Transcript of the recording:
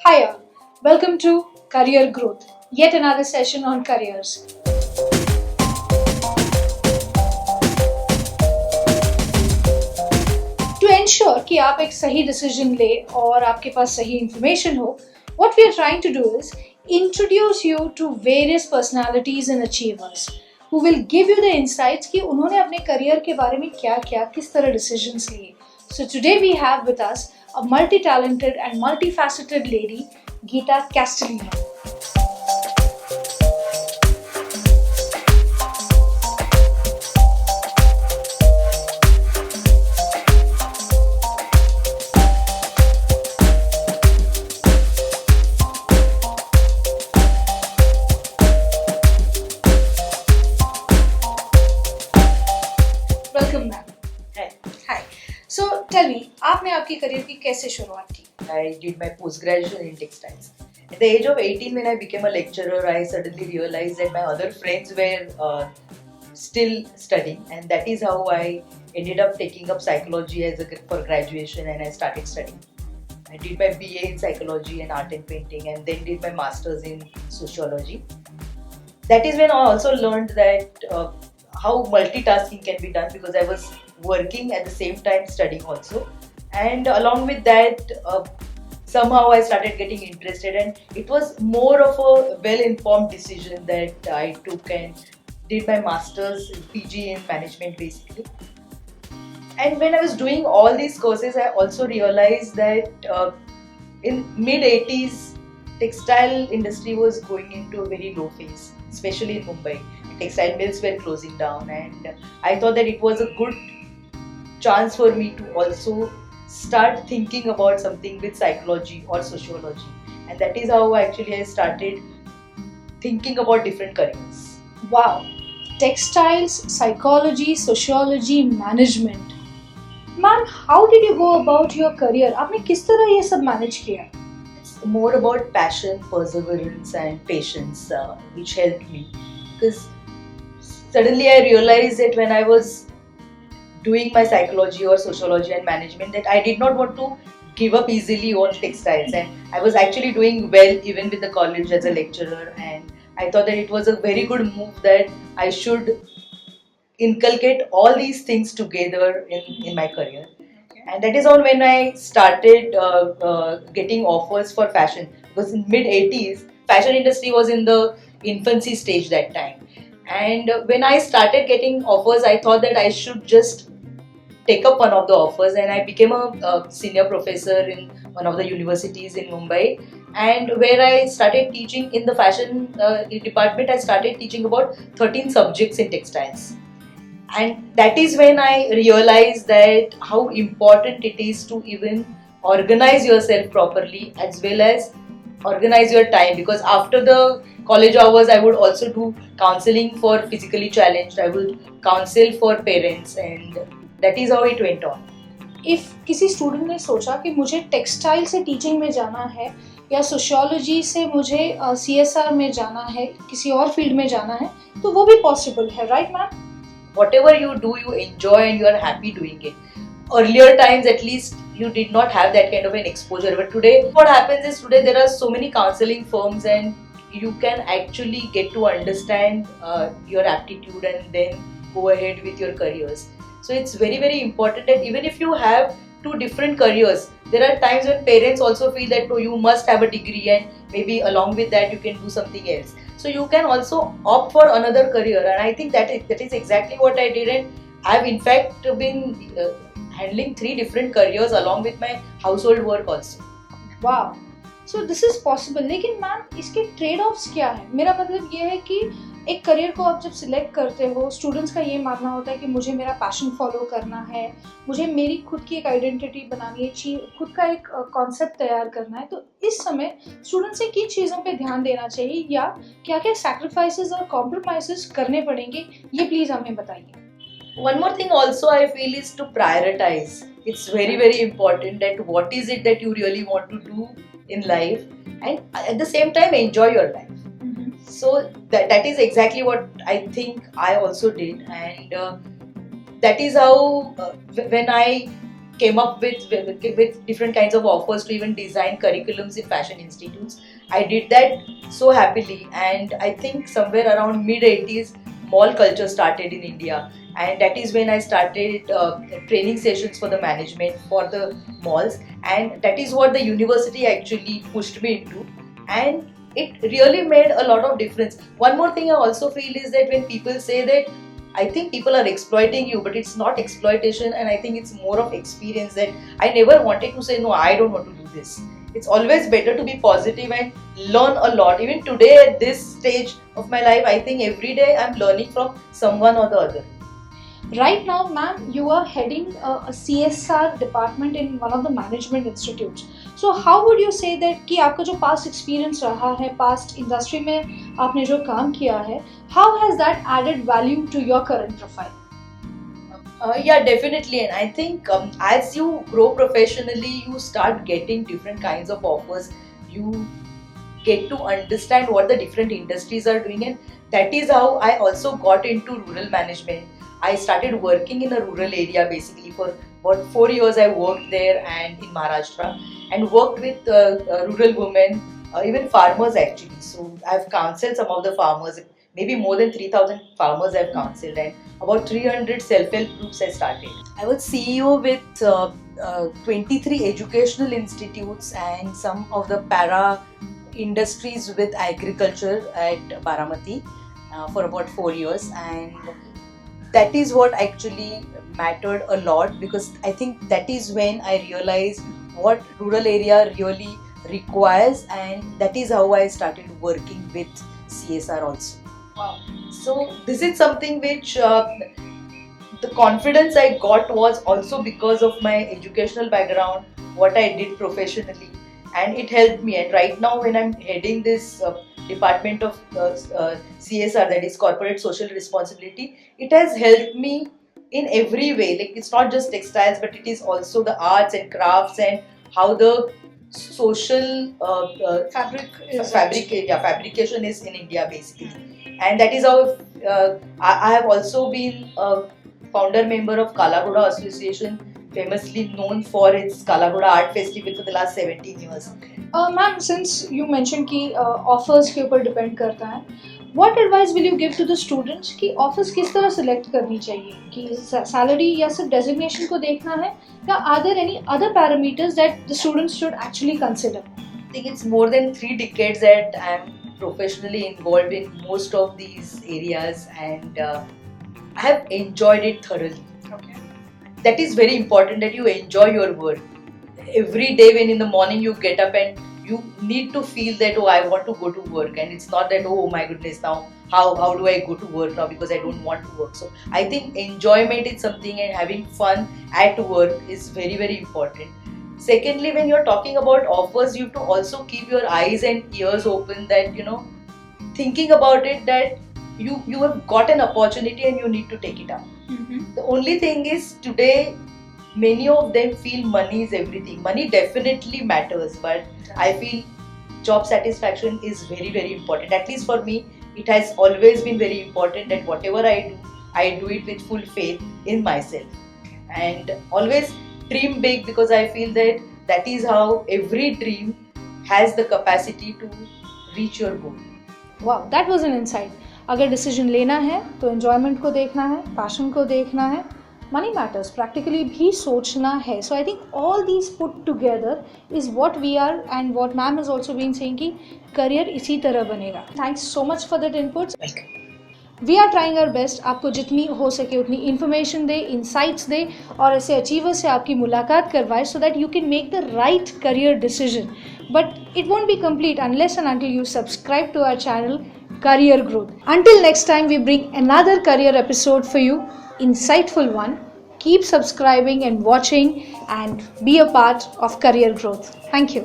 Hi all, welcome to Career Growth, yet another session on careers. To ensure कि आप एक सही decision ले और आपके पास सही इंफॉर्मेशन हो, what we are trying to do is introduce you to various personalities and achievers who will give you the insights कि उन्होंने अपने करियर के बारे में क्या किस तरह decisions लिए. So today we have with us a multi-talented and multifaceted lady, Geeta Castellino. Welcome, ma'am. Hi. Hi. So tell me, आपने आपकी करियर की कैसे शुरुआत की? I did my post-graduation in textiles. At the age of 18, when I became a lecturer, I suddenly realized that my other friends were still studying, and that is how I ended up taking up psychology for graduation, and I started studying. I did my BA in psychology and art and painting, and then did my masters in sociology. That is when I also learned that how multitasking can be done, because I was working at the same time studying also, and along with that somehow I started getting interested, and it was more of a well-informed decision that I took and did my masters PG in management basically. And when I was doing all these courses, I also realized that in mid-80s textile industry was going into a very low phase, especially in Mumbai. Textile mills were closing down, and I thought that it was a good chance for me to also start thinking about something with psychology or sociology, and that is how actually I started thinking about different careers. Wow. Textiles, psychology, sociology, management. Ma'am, how did you go about your career? आपने किस तरह ये सब manage किया? It's more about passion, perseverance, and patience, which helped me, because suddenly I realized that when I was doing my psychology or sociology and management, that I did not want to give up easily on textiles, and I was actually doing well even with the college as a lecturer, and I thought that it was a very good move that I should inculcate all these things together in my career. And that is all when I started getting offers for fashion, because in mid 80s fashion industry was in the infancy stage that time, and when I started getting offers, I thought that I should just take up one of the offers, and I became a senior professor in one of the universities in Mumbai, and where I started teaching in the fashion department. I started teaching about 13 subjects in textiles, and that is when I realized that how important it is to even organize yourself properly, as well as organize your time, because after the college hours I would also do counseling for physically challenged, I would counsel for parents, and that is how it went on. If किसी student ने सोचा कि मुझे textile से teaching में जाना है या सोशियोलॉजी से मुझे CSR में जाना है, किसी और फील्ड में जाना है, तो वो भी पॉसिबल है, right ma'am? Whatever you do, you enjoy and you are happy doing it. Earlier times, at least, you did not have that kind of an exposure, but today what happens is, today there are so many counseling firms, and you can actually get to understand your aptitude and then go ahead with your careers. So it's very important that even if you have two different careers, there are times when parents also feel that, oh, you must have a degree, and maybe along with that you can do something else. So you can also opt for another career, and I think that is exactly what I did, and I've in fact been handling 3 different careers along with my household work also. वाह, so this is possible. लेकिन ma'am इसके trade offs क्या है? मेरा मतलब ये है कि एक करियर को आप जब सिलेक्ट करते हो, स्टूडेंट्स का ये मानना होता है कि मुझे मेरा पैशन फॉलो करना है, मुझे मेरी खुद की एक आइडेंटिटी बनानी है, खुद का एक कॉन्सेप्ट तैयार करना है. तो इस समय स्टूडेंट्स से किन चीज़ों पे ध्यान देना चाहिए, या क्या क्या सैक्रिफाइसेस और कॉम्प्रोमाइजेस करने पड़ेंगे, ये प्लीज़ हमें बताइए. One more thing also I feel is to prioritize. It's very important that what is it that you really want to do in life, and at the same time enjoy your life. So that is exactly what I think I also did, and that is how when I came up with different kinds of offers to even design curriculums in fashion institutes. I did that so happily, and I think somewhere around mid 80s, mall culture started in India, and that is when I started training sessions for the management for the malls, and that is what the university actually pushed me into, and it really made a lot of difference. One more thing I also feel is that when people say that I think people are exploiting you, but it's not exploitation, and I think it's more of experience that I never wanted to say, no, I don't want to do this. It's always better to be positive and learn a lot. Even today, at this stage of my life, I think every day I'm learning from someone or the other. Right now, ma'am, you are heading a CSR department in one of the management institutes. So how would you say that कि आपका जो past experience रहा है, past industry में आपने जो काम किया है, how has that added value to your current profile? Yeah, definitely. And I think as you grow professionally, you start getting different kinds of offers. You get to understand what the different industries are doing, and that is how I also got into rural management. I started working in a rural area basically for about 4 years. I worked there and in Maharashtra and worked with rural women, even farmers actually. So I've counseled some of the farmers, maybe more than 3,000 farmers I've counseled, and about 300 self-help groups I started. I was CEO with 23 educational institutes and some of the para industries with agriculture at Baramati for about 4 years, and that is what actually mattered a lot, because I think that is when I realized what rural area really requires, and that is how I started working with CSR also. Wow. So this is something which the confidence I got was also because of my educational background, what I did professionally, and it helped me. And right now when I'm heading this department of CSR, that is corporate social responsibility, it has helped me in every way. Like, it's not just textiles, but it is also the arts and crafts and how the social fabrication is in India basically. And that is how I have also been a founder member of Kalagoda Association, famously known for its Kalagoda Art Festival for the last 17 years. Ma'am, since you mentioned कि offers के ऊपर depend करता है, what advice will you give to the students कि offers किस तरह select करनी चाहिए, कि salary या सिर्फ designation को देखना है, या are there any other parameters that the students should actually consider? I think it's more than 3 decades that I'm professionally involved in most of these areas, and I have enjoyed it thoroughly. Okay. That is very important, that you enjoy your work. Every day when in the morning you get up and you need to feel that, oh, I want to go to work, and it's not that, oh my goodness, now how do I go to work now because I don't want to work. So I think enjoyment is something, and having fun at work is very, very important. Secondly, when you're talking about offers, you have to also keep your eyes and ears open, that thinking about it, that you have got an opportunity and you need to take it up. Mm-hmm. The only thing is, today many of them feel money is everything. Money definitely matters, but I feel job satisfaction is very, very important. At least for me, it has always been very important that whatever I do it with full faith in myself, and always dream big, because I feel that is how every dream has the capacity to reach your goal. Wow, that was an insight. अगर decision लेना है तो enjoyment को देखना है, passion को देखना है, मनी मैटर्स प्रैक्टिकली भी सोचना है. So I think all these put together is what we are, and what ma'am is also been saying कि करियर इसी तरह बनेगा. Thanks so much for that inputs. We are trying our best आपको जितनी हो सके उतनी इन्फॉर्मेशन दे, insights दे, और ऐसे अचीवर से आपकी मुलाकात करवाए, so that you can make the right career decision. But it won't be complete unless and until you subscribe to our channel Career Growth. Until next time, we bring another career episode for you, insightful one. Keep subscribing and watching, and be a part of Career Growth. Thank you.